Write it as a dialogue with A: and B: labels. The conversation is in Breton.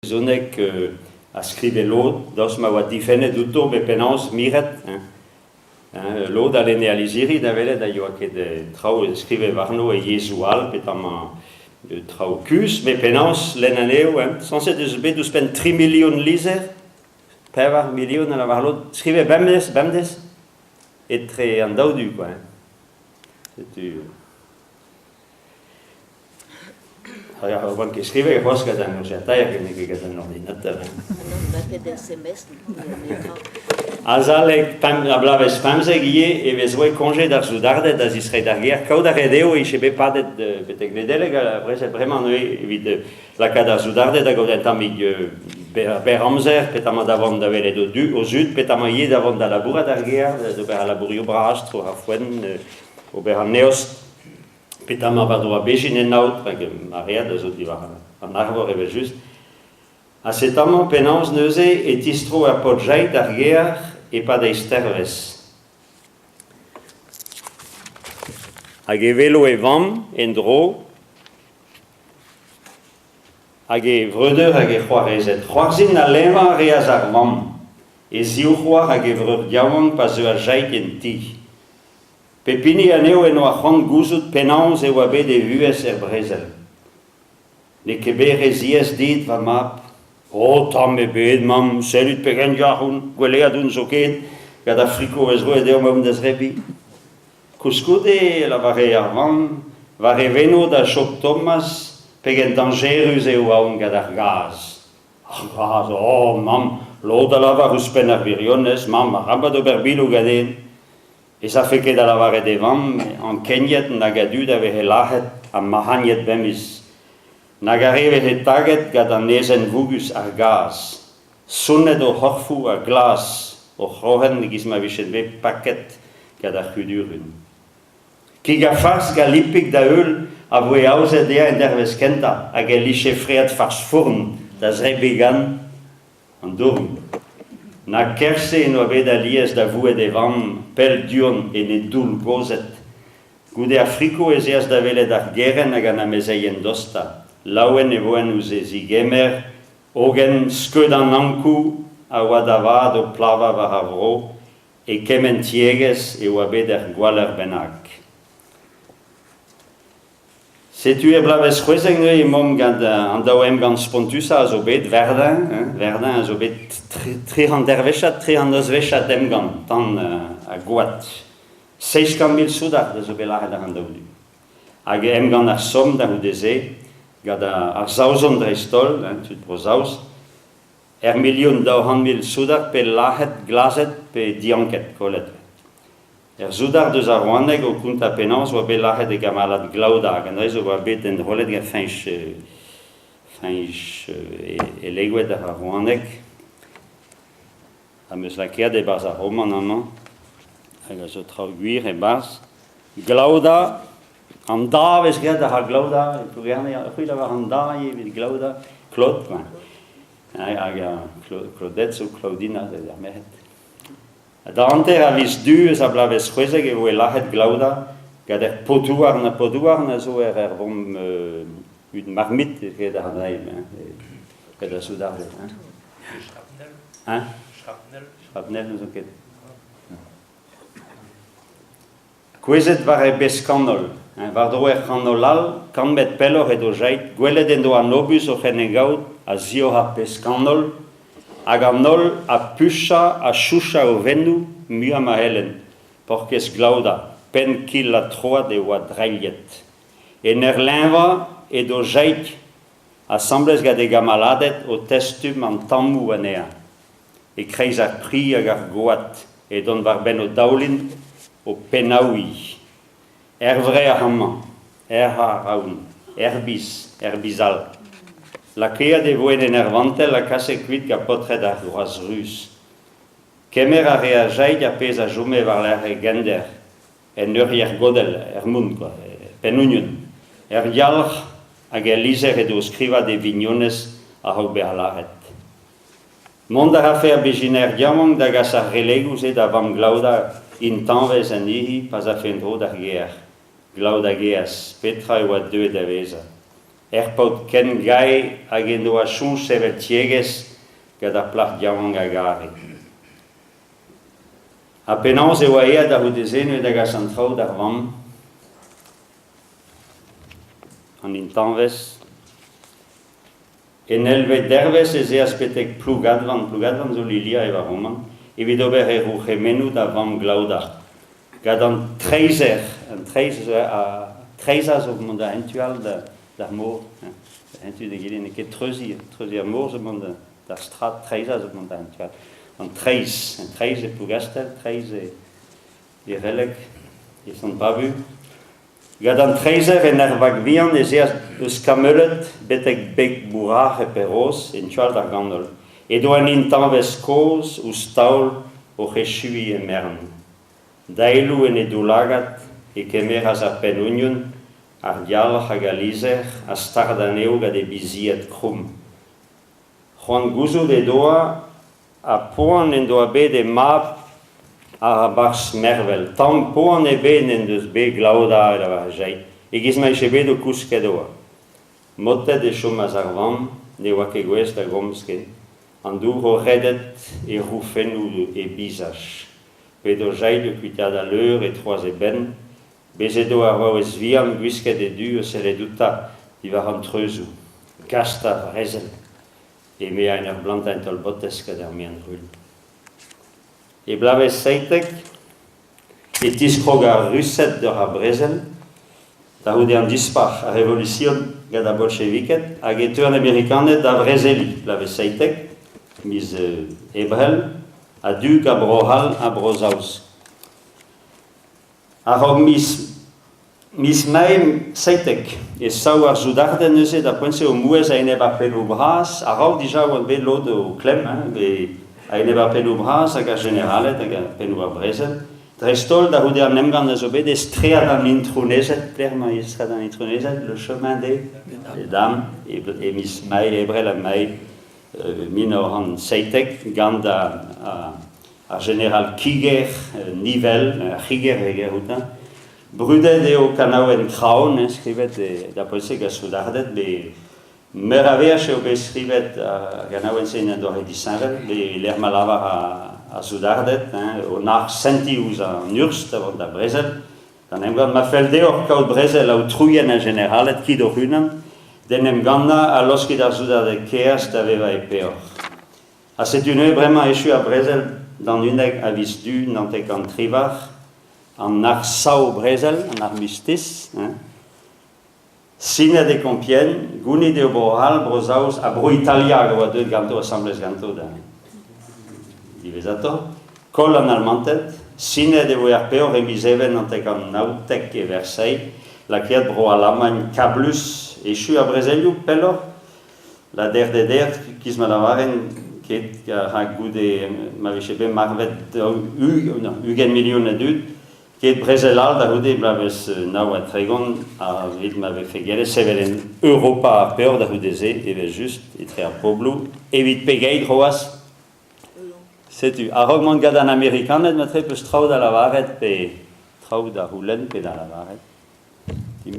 A: Zonek a scrive l'od, dos ma oa difennet d'uto be penaos miret, l'od a l'ene aliziri da velet da ioa ket trao scrive varno e Jesual, petam trao kus, be penaos l'en aneo, sanse deus bet deus pen 3 million liser, pevar million a la varlod, scrive bemdes, et tre an daudu, quoi. Quan que escrive que fos que tan urgentaia que tan ordinateur. Azalek hablaves pamse guie e vezoi congé d'arzudardet das isre d'arguer cau d'arredeo e chebe padet betek vedele après c'est vraiment evite la ca d'arzudardet da godentam ber amzer petama davant davele do du au sud petama ie davant da labura d'arguer de ber laburio brastro a fuen au ber neos petama vadroa begine naut perquè Maria da zot diva an arbor eve just a cet amant penans neuze et istro a podjai d'arguer et pas d'eisterves. Hag velo e vam en dro hag vreder hag c'hoarezet. C'hoarzin na leva reaz ar vam e ziu c'hoar hag vreur diamant pas eo a jaik en ti. Pepini aneo eno a c'hant gouzout penans eo a bet e vuez brezel. Ne keber e ziez dit va map. Oh, tam e bet, mam, selut pegen jarun, gwelea d'un zoket, gada friko vezro e deo maoum das repi. Kuskoude la vare arvan, vare veno da chok Thomas, pegen dangerus eo aoun gada gaz. Gaz, oh, mam, lo da la varus pen ar viriones, mam, ramba do berbilou gaden. E sa feke da la vare devam, an kenyet nagadu da vehe lahet, an mahanyet bemis. Nagareve he taget gad an nezen vugus ar gaz. Sunnet o horfu a glas, o c'hohen giz ma vichet be paket gad ar chudurun. Ki ga fars ga lipik da eul a voe aouzet ea en dervez kenta, hag e liche freat fars fourn da zre began an dorm. Na kerse en oa bet a liez da voe de vam pel dion en e doul gozet. Goude a friko ez eaz da velet ar geren hag an amezeien dosta. Laouen e voen ouze zigemer, ogen skeud an ankou a oa da vad o plava var a vro, e kemen tieges e oa bet er gwaler bennak. Setu e blaves c'hwezeng e mom gant an daouem gant spontusa a zo bet Verdun a zo bet tri an dervechat, tri an ozvechat em gant, tan a goat. 600.000 soudar da zo bet laret ar an daoudu. Hag em gant ar som da houdeze, gada ar zaouzon dreistol, tud pro zaouz, 1.200.000 soudar pe lahet, glazet, pe dianket, kolet. Soudar deus ar rouanneg o kount a penans oa bet lahet e gamalat glauda, gant reiz oa bet en rolet ga feinch e legouet ar rouanneg, a meus la kead e baz ar roman amman, hag a zo trao gwir e baz, glauda, an da vez gred ar glauda, e gerne c'hwil avar an da evit glauda, Claude, hag Claudette ou Claudina, ar mehet. Da anter a viz du eus a blaves c'hwezeg e voe lahet glauda, gad er potouar na zo er vom ud marmit gred ar daim, gad a soudar. Shrapnel no zo ket. Kwezet var e beskannol. Var dro er c'hanolal, kan met pellor edo jait, gwelet en do an obus o c'henengaout a zio ha peskannol, hag an nol a pucha a choucha o vennou mu am a helen, porkez glauda, pen kil la troad e oa dreiliet. En er lenva edo jait a samblez gade gamaladet o testum an tammou anea. E kreiz ar pri hag ar goat, e don var ben o daoulin o penaoui. Vre a hamman, ha raoun, bis, bizal. La kread e voen en vantel a kase kuit ga potred ar droaz rus. Kemer a reajaid a pez a jome var l'ar e gender, en ur godel, moun, penunion. Yalch hag e lizer edo skriva de vignones a hog be a laret. Mond a rafe a beginer diamant da gas ar relegous e da vam glauda in tanvez an ihi pas a fendro d'ar ger. Glauda geas, petra e oa deuet a veza. Pot ken gai hag en doa chon sevel tieges gant ar plach diawang a gare. A penans eo a ead a houdezennuet hag a santraoù d'ar vamm, an intanvez. En elvet dervez ez eas petek plougadvan zo lilia eva roman, evit ober e rouchemennout a vamm glauda. Gad an treizer zo mont da hentual d'ar mor, hentu de gilin e ket treuzier mor zo mont da strat, treiza zo mont da hentual. An treiz e plougastel, treiz e releg, e son babu. Gad an treizer en ar vag vian ez eas eus kameulet betek beg bourrar e peroz en tual d'ar gandol. Edo an intanvez koz ou staol o c'hechui e mern. Daelou en edo lagat e kemer az ar pen union, ar dialch hag a lizer, a stard aneo gad e biziet krum. C'hoant gouzout edoa a poan en doa bet e mab ar bars mervel. Tam poan e ben en deus bet glauda da var jai. E giz ma eche bet o kousk edoa. Motet e chom az ar vamm, ne oa ket gwez da gomsken. An dour o redet e roufennoù e bizaj. Pet o jai de kuitad a leur e troaz e ben, bez edo ar vaouez viam gwisket e du eus eredouta di var an treuzou. Gasta vrezel. E me a en ar blantain tol botesk ad ar mean rul. E blavez seitek, e tiskrog ar russet d'ar brezel, da houde an dispar a revolution gad a bolcheviket, hag e teu an amerikanet da brezeli, blavez seitek, miz ebrel, a dug a brohal a brozaus. A rog mis maim seitek, e saou ar zoudarden neuze da poense o mouez a eneb ar pelou bras, a rog dija oan bet lod o klem, a eneb ar pelou bras hag ar generalet hag ar pelou ar brezel. Drestol da houde ar nemgant a zo bet e stread an intronezet, klerman e stread an intronezet, le chemin de dam, e mis mai ebrel a mai minor an seitek, gant ar general Kiger, nivel, Kiger eger outa. Brudet eo kanaouen kraon, skrivet da poese gaz soudardet, be meur a veach eo be skrivet kanaouen sein an doare disanvel, be l'er malavar a soudardet, o nar senti ouz an urst avant da brezel. Dan em gant ma fel deor kaout brezel au trouien an generalet kid o hunan, den em gana a loskid ar soudardet keas da veva e peor. A setu neu bremañ echu a brezel dan uneg a vis du nantek an trivar, an ar sao brezel, an ar mistis, sinet e Compiègne, gounid eo brohal, brozaus, a bro italia oa deud ganto, assemblez ganto da divezator, kol an almantet, sinet eo ar peor emiz even nantek an nautek e Versailles, lakiet bro alamañ kablus, echu a brezelioù pelor, la der de der, kiz ma da waren, ket ha goude ma veche ben marvet ugen milion e dud, ket brezelal da houde blavez nao a tregon a vid ma vefe gere sevelen Europa a peur da houde ze, eve just etre a poblou, evit pegeit roaz. Setu, a rog man gad an amerikanet ma tre peus traoù da lavaret pe traoù da houlen pe da lavaret.